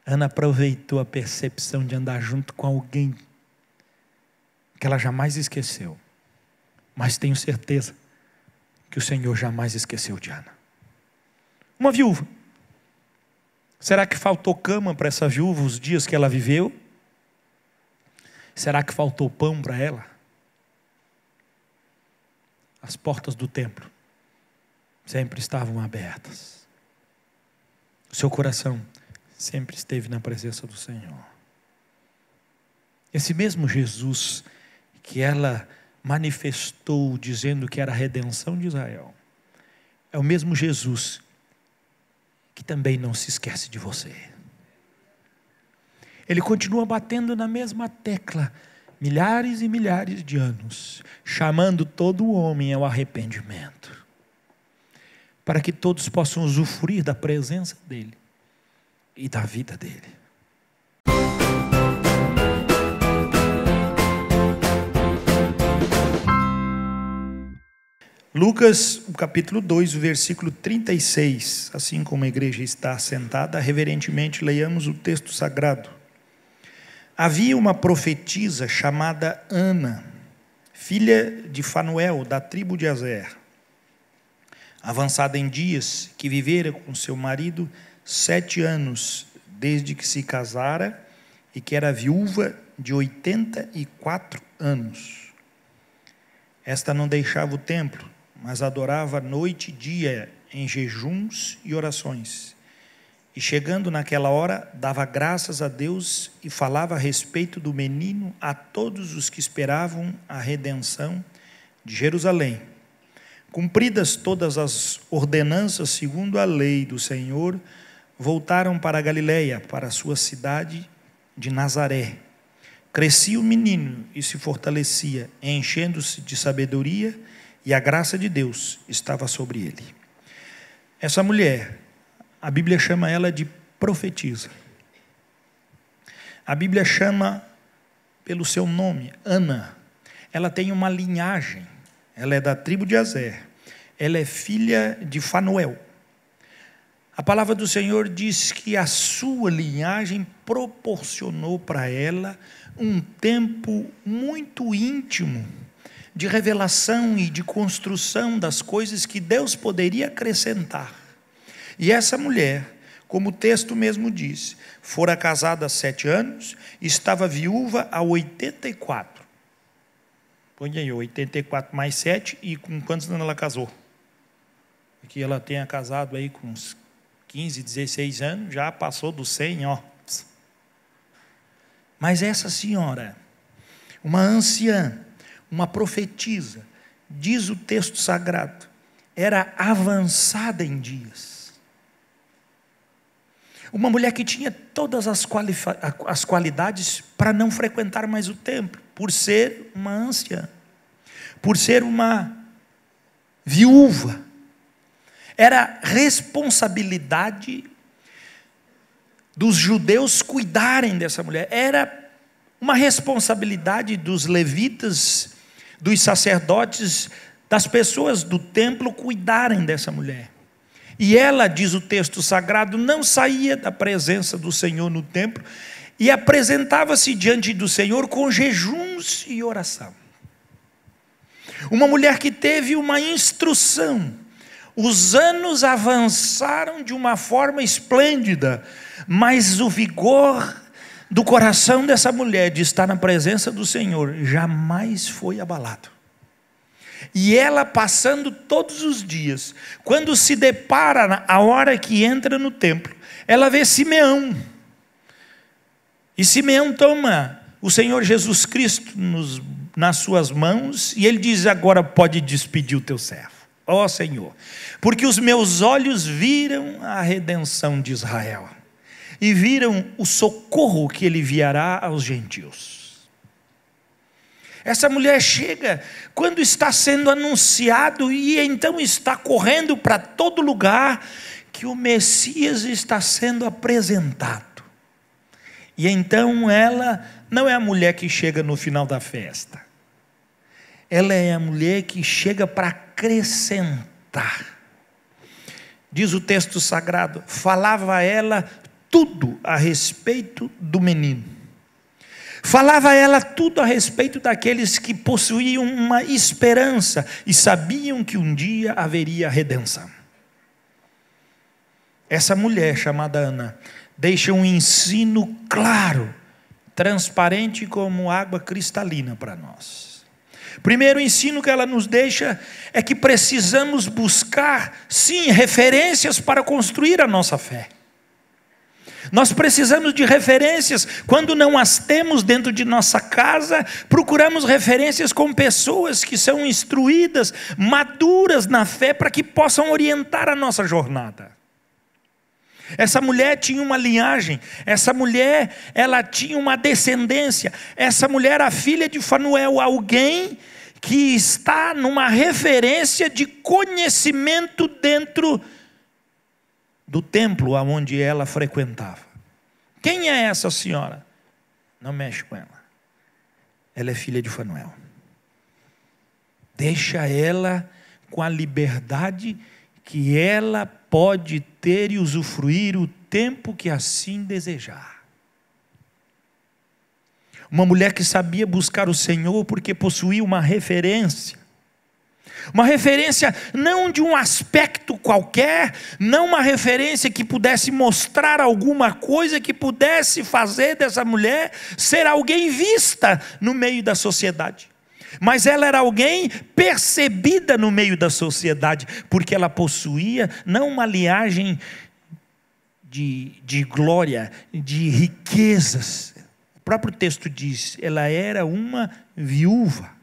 Ana aproveitou a percepção de andar junto com alguém que ela jamais esqueceu. Mas tenho certeza que o Senhor jamais esqueceu de Ana. Uma viúva. Será que faltou cama para essa viúva os dias que ela viveu? Será que faltou pão para ela? As portas do templo sempre estavam abertas. O seu coração sempre esteve na presença do Senhor. Esse mesmo Jesus que ela manifestou dizendo que era a redenção de Israel, é o mesmo Jesus que também não se esquece de você. Ele continua batendo na mesma tecla, milhares e milhares de anos, chamando todo homem ao arrependimento, para que todos possam usufruir da presença dEle e da vida dEle. Lucas, o capítulo 2, o versículo 36, assim como a igreja está sentada, reverentemente leiamos o texto sagrado. Havia uma profetisa chamada Ana, filha de Fanuel, da tribo de Aser, avançada em dias, que vivera com seu marido 7 anos, desde que se casara, e que era viúva de 84 anos. Esta não deixava o templo, mas adorava noite e dia em jejuns e orações. E chegando naquela hora, dava graças a Deus e falava a respeito do menino a todos os que esperavam a redenção de Jerusalém. Cumpridas todas as ordenanças segundo a lei do Senhor, voltaram para a Galileia, para a sua cidade de Nazaré. Crescia o menino e se fortalecia, enchendo-se de sabedoria, e a graça de Deus estava sobre ele. Essa mulher, a Bíblia chama ela de profetisa. A Bíblia chama pelo seu nome, Ana. Ela tem uma linhagem, ela é da tribo de Aser, ela é filha de Fanuel. A palavra do Senhor diz que a sua linhagem proporcionou para ela um tempo muito íntimo de revelação e de construção das coisas que Deus poderia acrescentar. E essa mulher, como o texto mesmo diz, fora casada há 7 anos, estava viúva há 84. Põe aí, 84 mais 7, e com quantos anos ela casou? Que ela tenha casado aí com uns 15, 16 anos, já passou dos 100, ó. Mas essa senhora, uma anciã, uma profetisa, diz o texto sagrado, era avançada em dias. Uma mulher que tinha todas as qualidades para não frequentar mais o templo, por ser uma anciã, por ser uma viúva. Era responsabilidade dos judeus cuidarem dessa mulher, era uma responsabilidade dos levitas, dos sacerdotes, das pessoas do templo cuidarem dessa mulher. E ela, diz o texto sagrado, não saía da presença do Senhor no templo e apresentava-se diante do Senhor com jejuns e oração. Uma mulher que teve uma instrução. Os anos avançaram de uma forma esplêndida, mas o vigor do coração dessa mulher de estar na presença do Senhor jamais foi abalado. E ela passando todos os dias, quando se depara a hora que entra no templo, ela vê Simeão. E Simeão toma o Senhor Jesus Cristo nas suas mãos, e ele diz: agora pode despedir o teu servo, ó Senhor, porque os meus olhos viram a redenção de Israel, e viram o socorro que ele enviará aos gentios. Essa mulher chega quando está sendo anunciado, e então está correndo para todo lugar que o Messias está sendo apresentado. E então ela não é a mulher que chega no final da festa, ela é a mulher que chega para acrescentar. Diz o texto sagrado, falava a ela tudo a respeito do menino. Falava a ela tudo a respeito daqueles que possuíam uma esperança e sabiam que um dia haveria redenção. Essa mulher chamada Ana deixa um ensino claro, transparente como água cristalina para nós. Primeiro ensino que ela nos deixa é que precisamos buscar, sim, referências para construir a nossa fé. Nós precisamos de referências. Quando não as temos dentro de nossa casa, procuramos referências com pessoas que são instruídas, maduras na fé, para que possam orientar a nossa jornada. Essa mulher tinha uma linhagem, essa mulher, ela tinha uma descendência, essa mulher, a filha de Fanuel, alguém que está numa referência de conhecimento dentro do templo onde ela frequentava. Quem é essa senhora? Não mexe com ela. Ela é filha de Fanuel. Deixa ela com a liberdade que ela pode ter e usufruir o tempo que assim desejar. Uma mulher que sabia buscar o Senhor porque possuía uma referência. Uma referência não de um aspecto qualquer, não uma referência que pudesse mostrar alguma coisa que pudesse fazer dessa mulher ser alguém vista no meio da sociedade. Mas ela era alguém percebida no meio da sociedade, porque ela possuía não uma linhagem de glória, de riquezas. O próprio texto diz, ela era uma viúva.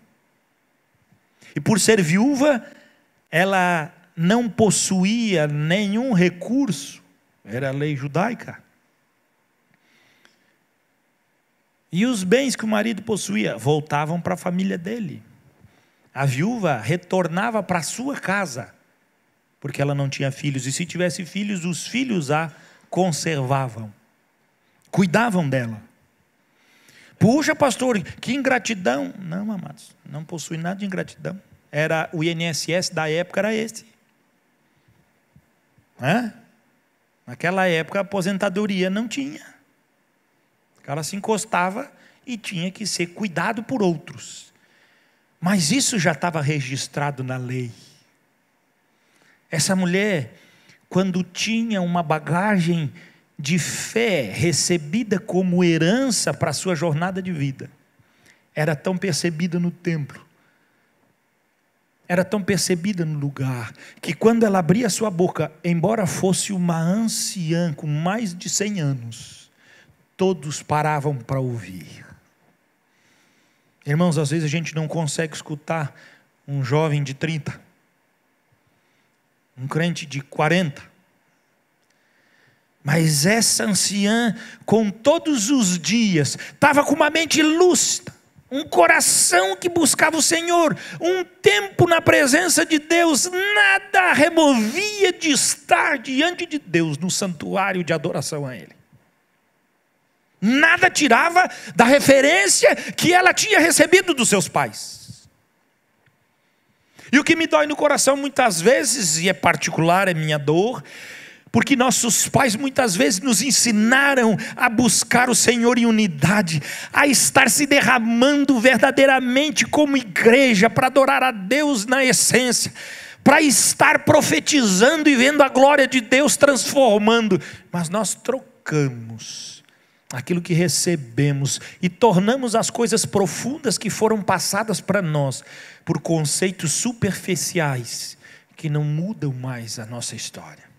E por ser viúva, ela não possuía nenhum recurso. Era a lei judaica. E os bens que o marido possuía voltavam para a família dele. A viúva retornava para a sua casa, porque ela não tinha filhos. E se tivesse filhos, os filhos a conservavam, cuidavam dela. Puxa, pastor, que ingratidão. Não, amados, não possui nada de ingratidão. Era o INSS da época, era esse. Naquela época a aposentadoria não tinha. Ela se encostava e tinha que ser cuidado por outros. Mas isso já estava registrado na lei. Essa mulher, quando tinha uma bagagem de fé recebida como herança para a sua jornada de vida, era tão percebida no templo, era tão percebida no lugar, que quando ela abria a sua boca, embora fosse uma anciã com mais de 100 anos, todos paravam para ouvir. Irmãos, às vezes a gente não consegue escutar um jovem de 30, um crente de 40, mas essa anciã, com todos os dias, estava com uma mente lúcida, um coração que buscava o Senhor, um tempo na presença de Deus, nada a removia de estar diante de Deus no santuário de adoração a Ele. Nada tirava da referência que ela tinha recebido dos seus pais. E o que me dói no coração muitas vezes, e é particular, é minha dor, porque nossos pais muitas vezes nos ensinaram a buscar o Senhor em unidade, a estar se derramando verdadeiramente como igreja, para adorar a Deus na essência, para estar profetizando e vendo a glória de Deus transformando. Mas nós trocamos aquilo que recebemos e tornamos as coisas profundas que foram passadas para nós por conceitos superficiais que não mudam mais a nossa história.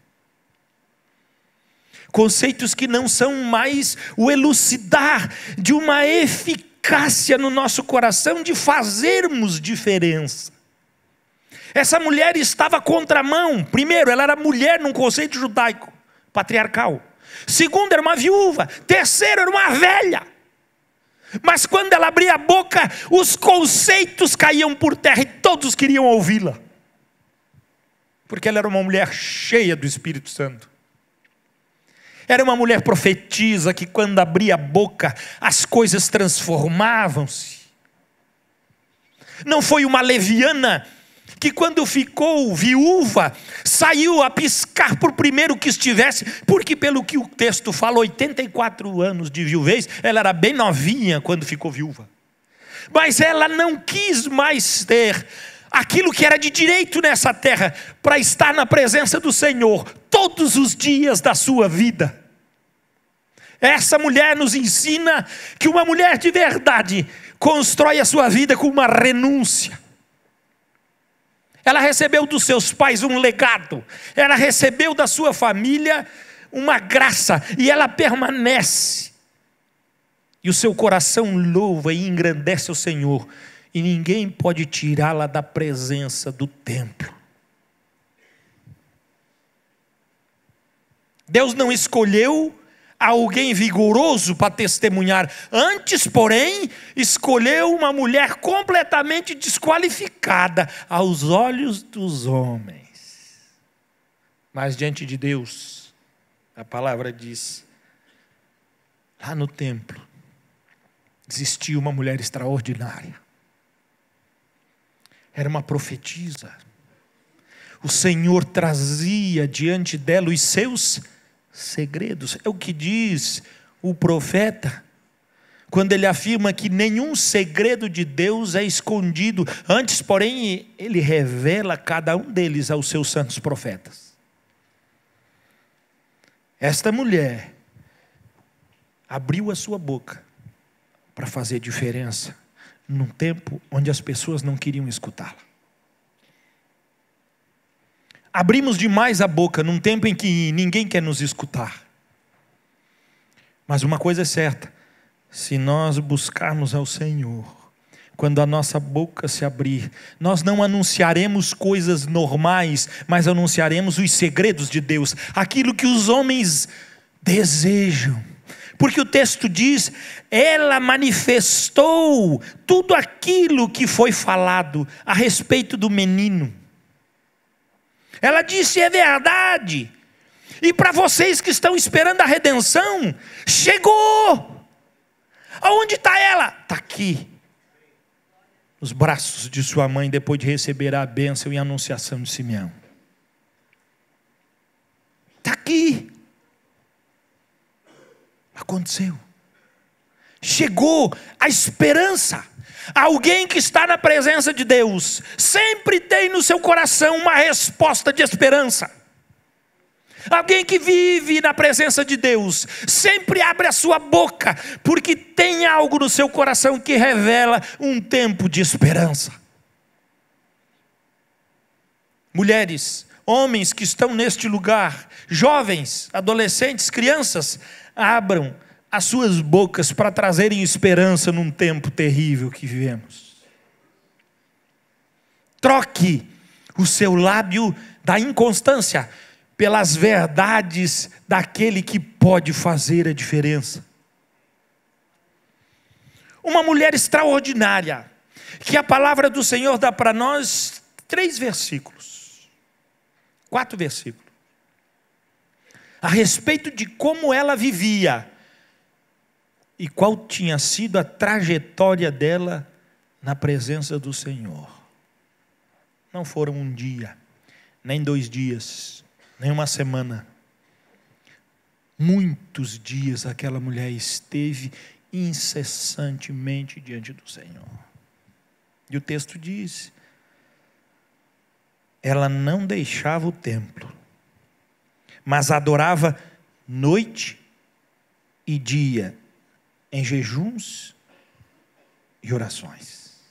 Conceitos que não são mais o elucidar de uma eficácia no nosso coração de fazermos diferença. Essa mulher estava contramão. Primeiro, ela era mulher num conceito judaico, patriarcal. Segundo, era uma viúva. Terceiro, era uma velha. Mas quando ela abria a boca, os conceitos caíam por terra e todos queriam ouvi-la. Porque ela era uma mulher cheia do Espírito Santo. Era uma mulher profetisa que quando abria a boca, as coisas transformavam-se. Não foi uma leviana que quando ficou viúva, saiu a piscar por primeiro que estivesse, porque pelo que o texto fala, 84 anos de viuvez, ela era bem novinha quando ficou viúva. Mas ela não quis mais ter aquilo que era de direito nessa terra, para estar na presença do Senhor todos os dias da sua vida. Essa mulher nos ensina que uma mulher de verdade constrói a sua vida com uma renúncia. Ela recebeu dos seus pais um legado, ela recebeu da sua família uma graça, e ela permanece. E o seu coração louva e engrandece o Senhor, e ninguém pode tirá-la da presença do templo. Deus não escolheu alguém vigoroso para testemunhar, antes, porém, escolheu uma mulher completamente desqualificada aos olhos dos homens. Mas diante de Deus, a palavra diz, lá no templo, existia uma mulher extraordinária. Era uma profetisa. O Senhor trazia diante dela os seus segredos. É o que diz o profeta, quando ele afirma que nenhum segredo de Deus é escondido. Antes, porém, ele revela cada um deles aos seus santos profetas. Esta mulher abriu a sua boca para fazer diferença num tempo onde as pessoas não queriam escutá-la. Abrimos demais a boca num tempo em que ninguém quer nos escutar. Mas uma coisa é certa, se nós buscarmos ao Senhor, quando a nossa boca se abrir, nós não anunciaremos coisas normais, mas anunciaremos os segredos de Deus, aquilo que os homens desejam. Porque o texto diz, ela manifestou tudo aquilo que foi falado a respeito do menino. Ela disse, é verdade. E para vocês que estão esperando a redenção, chegou. Aonde está ela? Está aqui. Nos braços de sua mãe, depois de receber a bênção e a anunciação de Simeão. Está aqui. Aconteceu. Chegou a esperança. Alguém que está na presença de Deus sempre tem no seu coração uma resposta de esperança. Alguém que vive na presença de Deus sempre abre a sua boca, porque tem algo no seu coração que revela um tempo de esperança. Mulheres, homens que estão neste lugar, jovens, adolescentes, crianças, abram as suas bocas para trazerem esperança num tempo terrível que vivemos. Troque o seu lábio da inconstância pelas verdades daquele que pode fazer a diferença. Uma mulher extraordinária, que a palavra do Senhor dá para nós 4 versículos, a respeito de como ela vivia, e qual tinha sido a trajetória dela na presença do Senhor. Não foram um dia, nem 2 dias, nem uma semana. Muitos dias aquela mulher esteve incessantemente diante do Senhor. E o texto diz, ela não deixava o templo, mas adorava noite e dia, em jejuns e orações.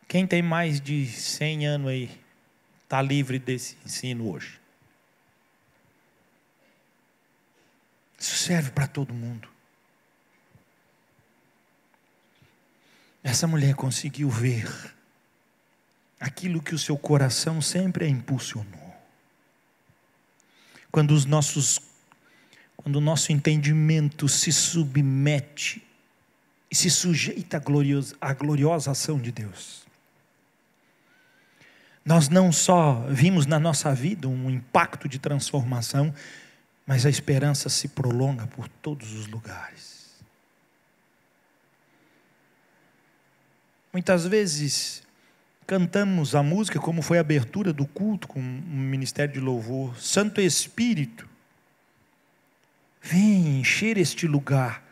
Quem tem mais de 100 anos aí, está livre desse ensino hoje. Isso serve para todo mundo. Essa mulher conseguiu ver aquilo que o seu coração sempre a impulsionou. Quando o nosso entendimento se submete e se sujeita à gloriosa ação de Deus, nós não só vimos na nossa vida um impacto de transformação, mas a esperança se prolonga por todos os lugares. Muitas vezes cantamos a música como foi a abertura do culto com um ministério de louvor. Santo Espírito, vem encher este lugar.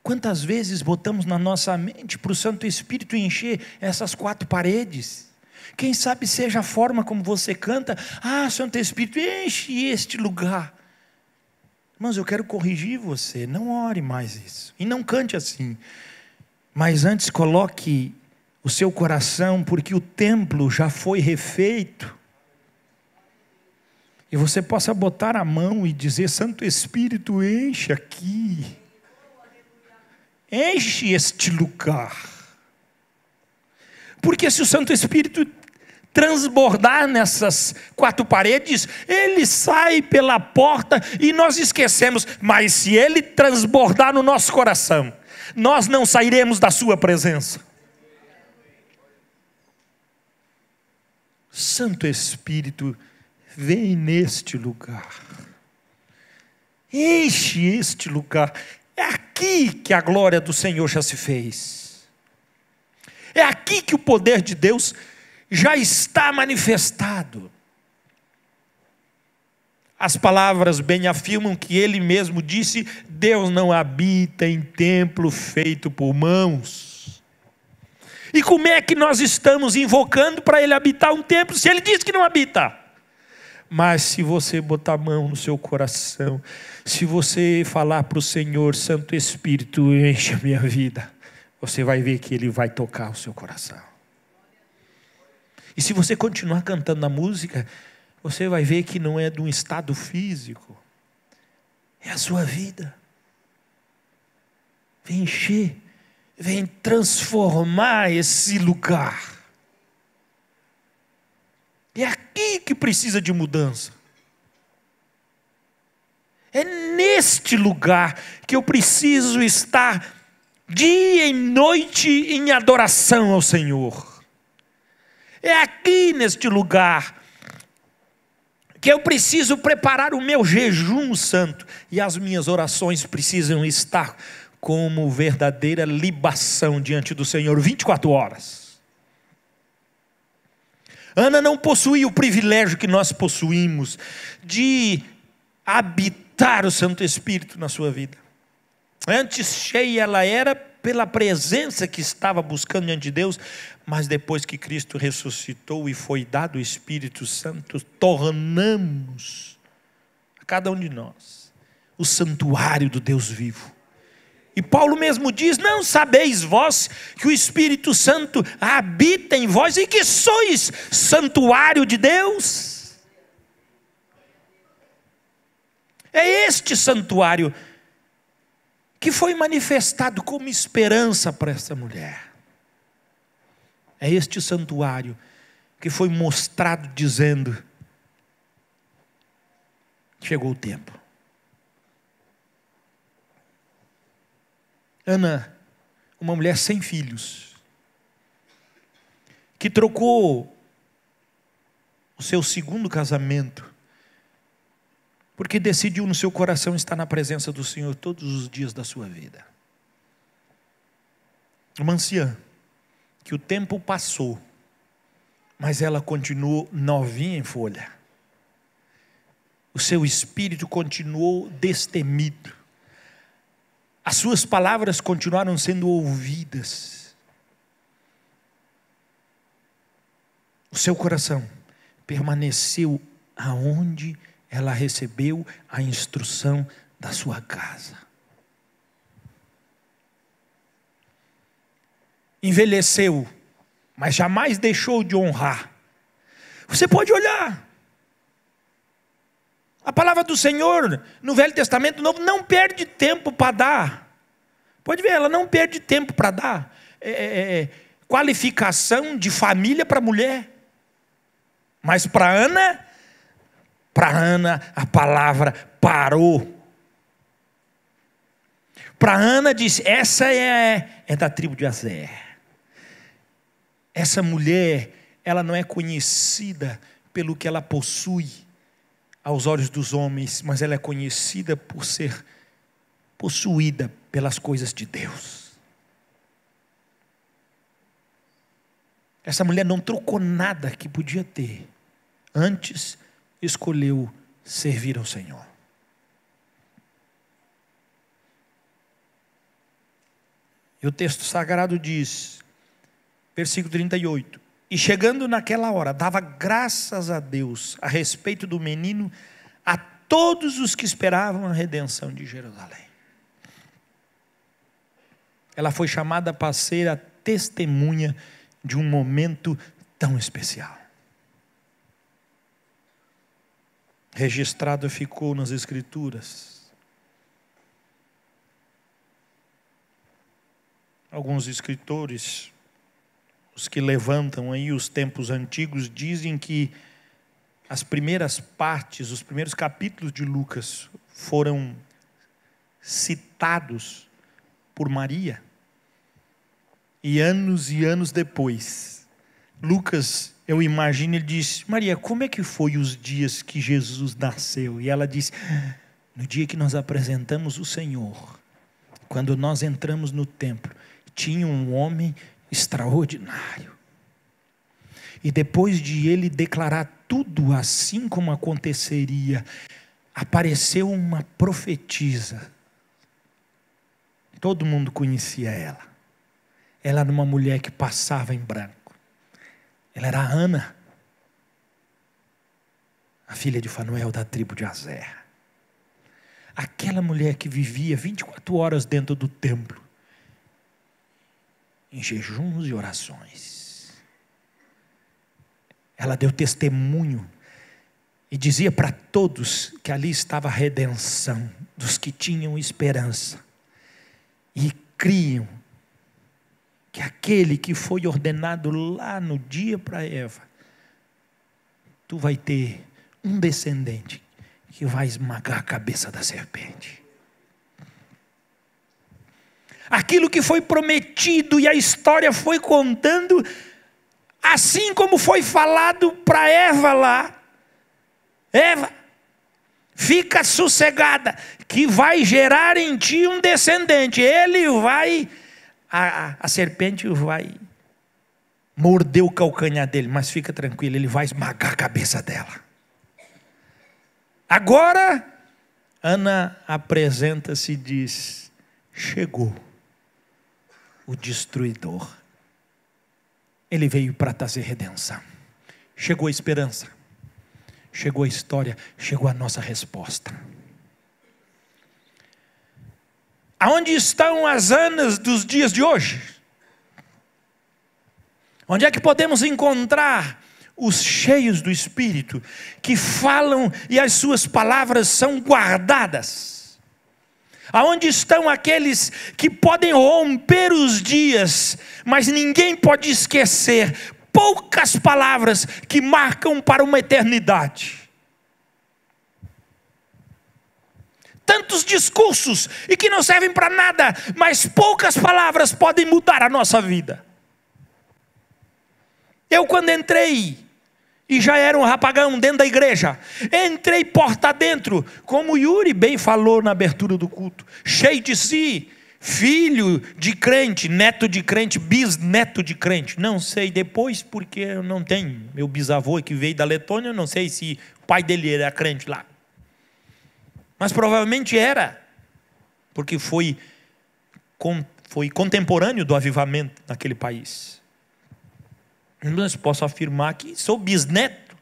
Quantas vezes botamos na nossa mente para o Santo Espírito encher essas 4 paredes? Quem sabe seja a forma como você canta. Santo Espírito, enche este lugar. Irmãos, eu quero corrigir você. Não ore mais isso. E não cante assim. Mas antes coloque o seu coração, porque o templo já foi refeito. E você possa botar a mão e dizer: Santo Espírito, enche aqui. Enche este lugar. Porque se o Santo Espírito transbordar nessas 4 paredes, ele sai pela porta e nós esquecemos. Mas se ele transbordar no nosso coração, nós não sairemos da sua presença. Santo Espírito, vem neste lugar. Enche este lugar. É aqui que a glória do Senhor já se fez. É aqui que o poder de Deus já está manifestado. As palavras bem afirmam que ele mesmo disse: Deus não habita em templo feito por mãos. E como é que nós estamos invocando para ele habitar um templo, se ele diz que não habita? Mas se você botar a mão no seu coração, se você falar para o Senhor: Santo Espírito, enche a minha vida, você vai ver que ele vai tocar o seu coração. E se você continuar cantando a música, você vai ver que não é de um estado físico, é a sua vida. Vem encher, vem transformar esse lugar. É aqui que precisa de mudança. É neste lugar que eu preciso estar dia e noite em adoração ao Senhor. É aqui neste lugar que eu preciso preparar o meu jejum santo. E as minhas orações precisam estar como verdadeira libação diante do Senhor 24 horas. Ana não possuía o privilégio que nós possuímos de habitar o Santo Espírito na sua vida. Antes cheia ela era pela presença que estava buscando diante de Deus, mas depois que Cristo ressuscitou e foi dado o Espírito Santo, tornamos a cada um de nós o santuário do Deus vivo. E Paulo mesmo diz: não sabeis vós que o Espírito Santo habita em vós e que sois santuário de Deus? É este santuário que foi manifestado como esperança para essa mulher. É este santuário que foi mostrado dizendo: chegou o tempo. Ana, uma mulher sem filhos, que trocou o seu segundo casamento, porque decidiu no seu coração estar na presença do Senhor todos os dias da sua vida. Uma anciã, que o tempo passou, mas ela continuou novinha em folha. O seu espírito continuou destemido. As suas palavras continuaram sendo ouvidas. O seu coração permaneceu aonde ela recebeu a instrução da sua casa. Envelheceu, mas jamais deixou de honrar. Você pode olhar. A palavra do Senhor no Velho Testamento Novo não perde tempo para dar. Pode ver, ela não perde tempo para dar. Qualificação de família para mulher. Mas para Ana a palavra parou. Para Ana disse: essa é da tribo de Aser. Essa mulher, ela não é conhecida pelo que ela possui aos olhos dos homens, mas ela é conhecida por ser possuída pelas coisas de Deus. Essa mulher não trocou nada que podia ter. Antes, escolheu servir ao Senhor. E o texto sagrado diz, versículo 38, e chegando naquela hora, dava graças a Deus a respeito do menino a todos os que esperavam a redenção de Jerusalém. Ela foi chamada para ser a testemunha de um momento tão especial. Registrado ficou nas Escrituras. Alguns escritores, os que levantam aí os tempos antigos, dizem que as primeiras partes, os primeiros capítulos de Lucas foram citados por Maria. E anos depois, Lucas, eu imagino, ele diz, Maria, como é que foi os dias que Jesus nasceu? E ela diz, no dia que nós apresentamos o Senhor, quando nós entramos no templo, tinha um homem extraordinário. E depois de ele declarar tudo assim como aconteceria, apareceu uma profetisa. Todo mundo conhecia ela. Ela era uma mulher que passava em branco. Ela era Ana, a filha de Fanuel da tribo de Azer. Aquela mulher que vivia 24 horas dentro do templo, em jejuns e orações. Ela deu testemunho e dizia para todos que ali estava a redenção dos que tinham esperança e criam que aquele que foi ordenado lá no dia para Eva, tu vai ter um descendente que vai esmagar a cabeça da serpente. Aquilo que foi prometido e a história foi contando, assim como foi falado para Eva lá. Eva, fica sossegada, que vai gerar em ti um descendente. Ele vai, a serpente vai morder o calcanhar dele, mas fica tranquilo, ele vai esmagar a cabeça dela. Agora, Ana apresenta-se e diz, chegou o destruidor. Ele veio para trazer redenção. Chegou a esperança. Chegou a história. Chegou a nossa resposta. Aonde estão as Anas dos dias de hoje? Onde é que podemos encontrar os cheios do Espírito, que falam e as suas palavras são guardadas? Aonde estão aqueles que podem romper os dias, mas ninguém pode esquecer poucas palavras que marcam para uma eternidade? Tantos discursos e que não servem para nada, mas poucas palavras podem mudar a nossa vida. Eu, quando entrei, e já era um rapagão dentro da igreja, entrei porta dentro, como o Yuri bem falou na abertura do culto, cheio de si, filho de crente, neto de crente, bisneto de crente, não sei depois, porque eu não tenho, meu bisavô que veio da Letônia, não sei se o pai dele era crente lá, mas provavelmente era, porque foi contemporâneo do avivamento naquele país. Mas posso afirmar que sou bisneto.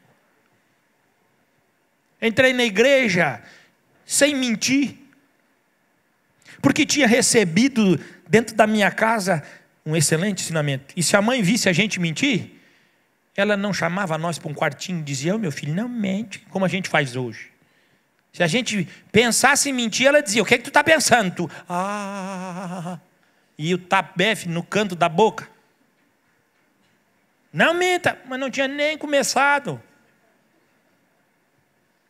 Entrei na igreja sem mentir, porque tinha recebido dentro da minha casa um excelente ensinamento. E se a mãe visse a gente mentir, ela não chamava nós para um quartinho e dizia, meu filho, não mente, como a gente faz hoje. Se a gente pensasse em mentir, ela dizia, o que é que tu está pensando? Tu, e o tabefe no canto da boca. Não minta, mas não tinha nem começado.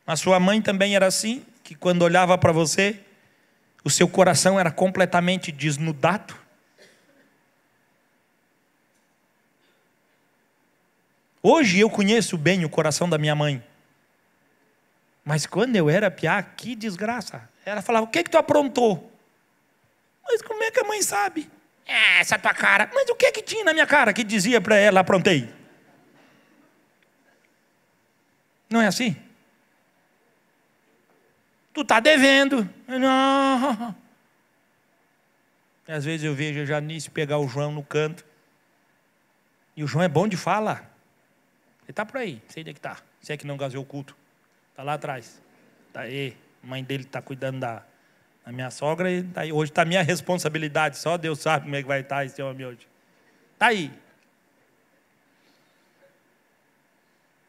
A sua mãe também era assim, que quando olhava para você, o seu coração era completamente desnudado. Hoje eu conheço bem o coração da minha mãe. Mas quando eu era piá, que desgraça. Ela falava, o que tu aprontou? Mas como é que a mãe sabe? Essa tua cara. Mas o que tinha na minha cara que dizia para ela, aprontei? Não é assim? Tu está devendo. Não. Às vezes eu vejo a Janice pegar o João no canto. E o João é bom de fala. Ele está por aí, sei onde é que está. Se é que não gaseou o culto. Está lá atrás. Tá aí. A mãe dele está cuidando da minha sogra. E tá aí. Hoje está a minha responsabilidade. Só Deus sabe como é que vai estar esse homem hoje. Está aí.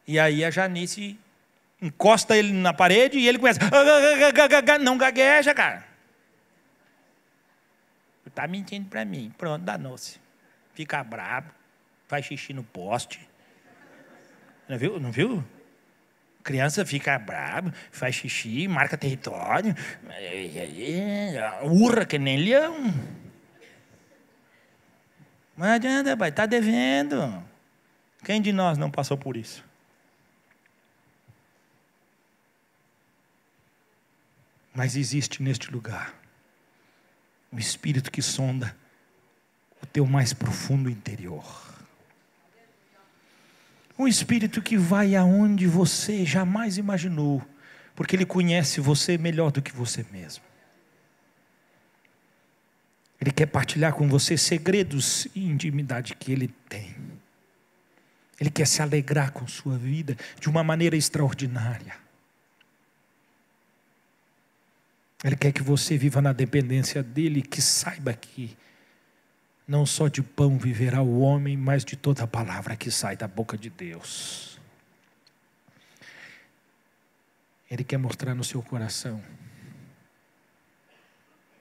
E aí a Janice encosta ele na parede e ele começa. Não gagueja, cara. Tu está mentindo para mim. Pronto, danou-se. Fica brabo. Faz xixi no poste. Não viu? Não viu? Criança fica brava, faz xixi, marca território, urra que nem leão. Não adianta, pai, está devendo. Quem de nós não passou por isso? Mas existe neste lugar um Espírito que sonda o teu mais profundo interior. Um Espírito que vai aonde você jamais imaginou, porque Ele conhece você melhor do que você mesmo. Ele quer partilhar com você segredos e intimidade que Ele tem. Ele quer se alegrar com sua vida de uma maneira extraordinária. Ele quer que você viva na dependência dEle, que saiba que não só de pão viverá o homem, mas de toda a palavra que sai da boca de Deus. Ele quer mostrar no seu coração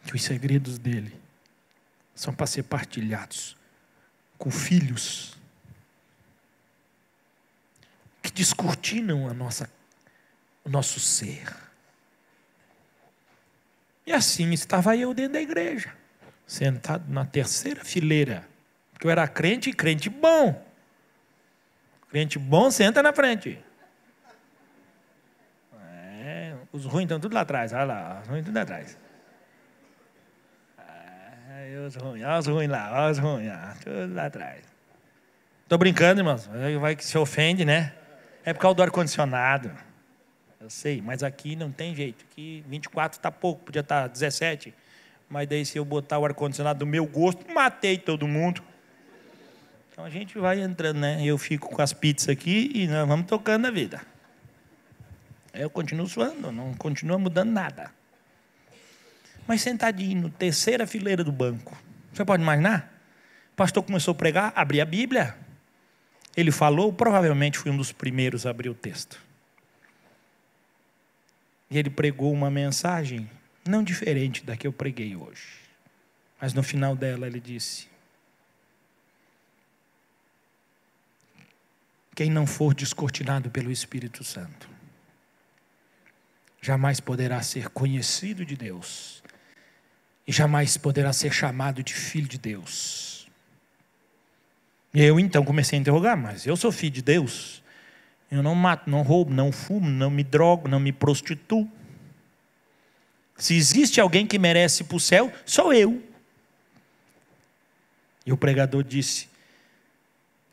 que os segredos dele são para ser partilhados com filhos que descortinam o nosso ser. E assim estava eu dentro da igreja, sentado na terceira fileira, porque eu era crente e crente bom. Crente bom senta na frente. Os ruins estão tudo lá atrás, olha lá, os ruins tudo lá atrás. Olha os ruins lá, olha os ruins lá, tudo lá atrás. Estou brincando, irmãos, vai que se ofende, né? É por causa do ar-condicionado. Eu sei, mas aqui não tem jeito. Aqui 24 está pouco, podia estar 17. Mas daí se eu botar o ar-condicionado do meu gosto, matei todo mundo. Então a gente vai entrando, né? Eu fico com as pizzas aqui e nós vamos tocando a vida. Eu continuo suando, não continua mudando nada. Mas sentadinho, na terceira fileira do banco. Você pode imaginar? O pastor começou a pregar, abri a Bíblia. Ele falou, provavelmente fui um dos primeiros a abrir o texto. E ele pregou uma mensagem não diferente da que eu preguei hoje. Mas no final dela ele disse: quem não for descortinado pelo Espírito Santo, jamais poderá ser conhecido de Deus. E jamais poderá ser chamado de filho de Deus. E eu então comecei a interrogar, mas eu sou filho de Deus? Eu não mato, não roubo, não fumo, não me drogo, não me prostituo. Se existe alguém que merece ir para o céu, sou eu. E o pregador disse: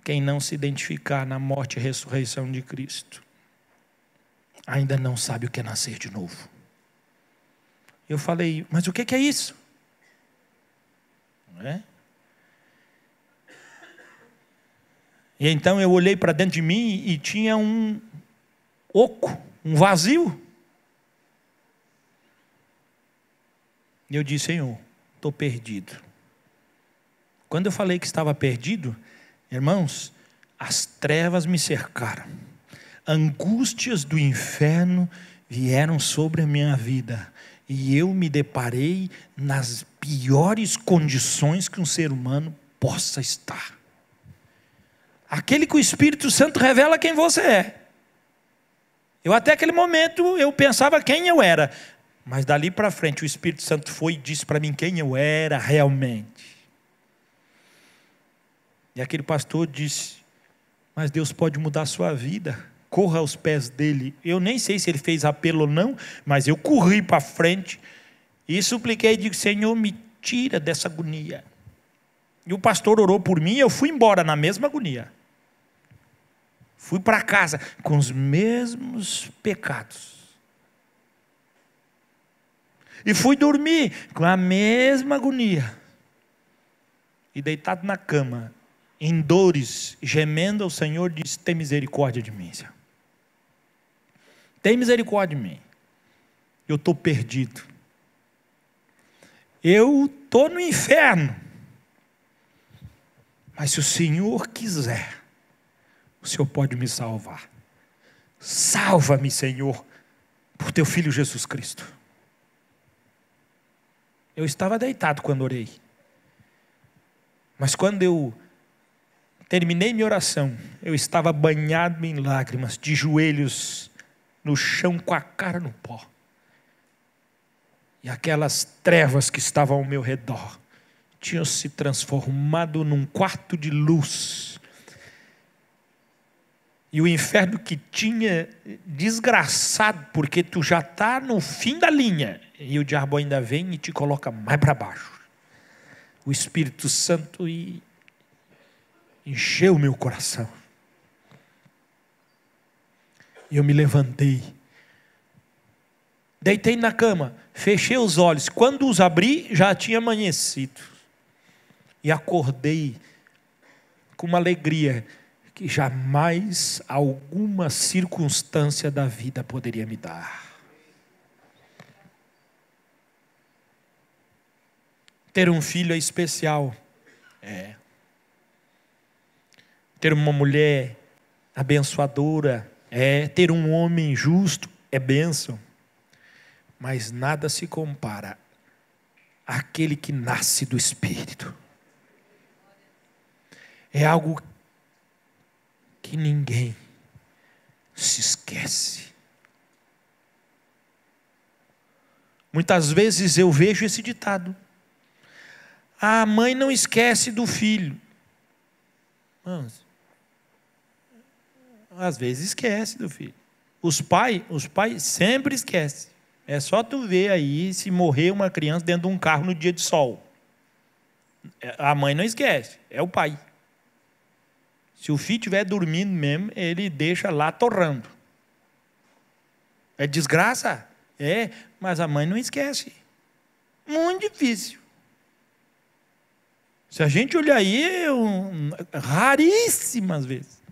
quem não se identificar na morte e ressurreição de Cristo, ainda não sabe o que é nascer de novo. Eu falei: mas o que é isso? Não é? E então eu olhei para dentro de mim e tinha um oco, um vazio. E eu disse: Senhor, estou perdido. Quando eu falei que estava perdido, irmãos, as trevas me cercaram. Angústias do inferno vieram sobre a minha vida. E eu me deparei nas piores condições que um ser humano possa estar. Aquele que o Espírito Santo revela quem você é. Eu até aquele momento eu pensava quem eu era. Mas dali para frente o Espírito Santo foi e disse para mim quem eu era realmente. E aquele pastor disse: mas Deus pode mudar a sua vida. Corra aos pés dele. Eu nem sei se ele fez apelo ou não, mas eu corri para frente e supliquei e disse: Senhor, me tira dessa agonia. E o pastor orou por mim e eu fui embora na mesma agonia. Fui para casa com os mesmos pecados. E fui dormir com a mesma agonia. E deitado na cama, em dores, gemendo ao Senhor, disse: tem misericórdia de mim, Senhor. Tem misericórdia de mim. Eu estou perdido. Eu estou no inferno. Mas se o Senhor quiser, o Senhor pode me salvar. Salva-me, Senhor, por teu Filho Jesus Cristo. Eu estava deitado quando orei. Mas quando eu terminei minha oração, eu estava banhado em lágrimas, de joelhos no chão, com a cara no pó. E aquelas trevas que estavam ao meu redor tinham se transformado num quarto de luz. E o inferno que tinha, desgraçado, porque tu já está no fim da linha, e o diabo ainda vem e te coloca mais para baixo. O Espírito Santo encheu o meu coração. E eu me levantei. Deitei na cama, fechei os olhos. Quando os abri, já tinha amanhecido. E acordei com uma alegria que jamais alguma circunstância da vida poderia me dar. Ter um filho é especial. É. Ter uma mulher abençoadora. É. Ter um homem justo é bênção. Mas nada se compara àquele que nasce do Espírito. É algo que ninguém se esquece. Muitas vezes eu vejo esse ditado: a mãe não esquece do filho. Mas, às vezes esquece do filho. Os pais sempre esquecem. É só tu ver aí se morrer uma criança dentro de um carro no dia de sol. A mãe não esquece, é o pai. Se o filho estiver dormindo mesmo, ele deixa lá torrando. É desgraça? É, mas a mãe não esquece. Muito difícil. Se a gente olhar aí, raríssimas vezes.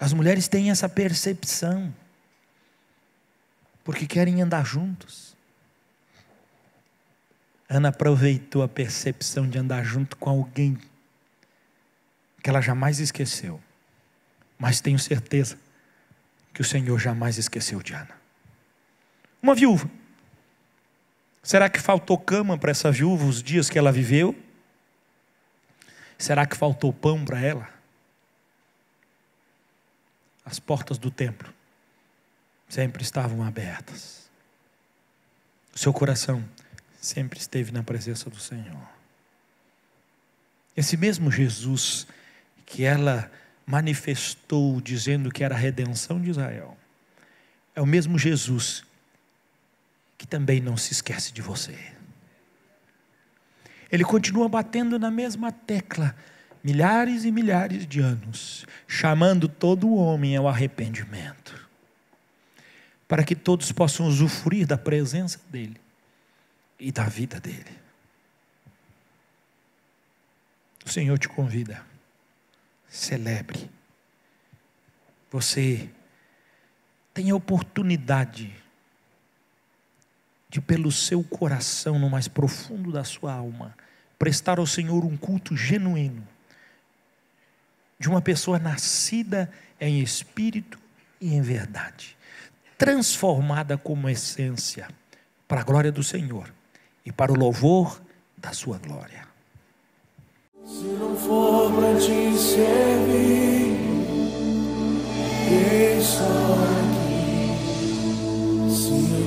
As mulheres têm essa percepção, porque querem andar juntos. Ana aproveitou a percepção de andar junto com alguém que ela jamais esqueceu. Mas tenho certeza que o Senhor jamais esqueceu de Ana. Uma viúva. Será que faltou cama para essa viúva os dias que ela viveu? Será que faltou pão para ela? As portas do templo sempre estavam abertas. O seu coração sempre esteve na presença do Senhor. Esse mesmo Jesus que ela manifestou dizendo que era a redenção de Israel, é o mesmo Jesus que também não se esquece de você. Ele continua batendo na mesma tecla, milhares e milhares de anos, chamando todo homem ao arrependimento, para que todos possam usufruir da presença dEle e da vida dEle. O Senhor te convida, celebre. Você tem a oportunidade de, pelo seu coração, no mais profundo da sua alma, prestar ao Senhor um culto genuíno, de uma pessoa nascida em espírito e em verdade, transformada como essência, para a glória do Senhor e para o louvor da sua glória. Se não for para te servir, deixa aqui. Se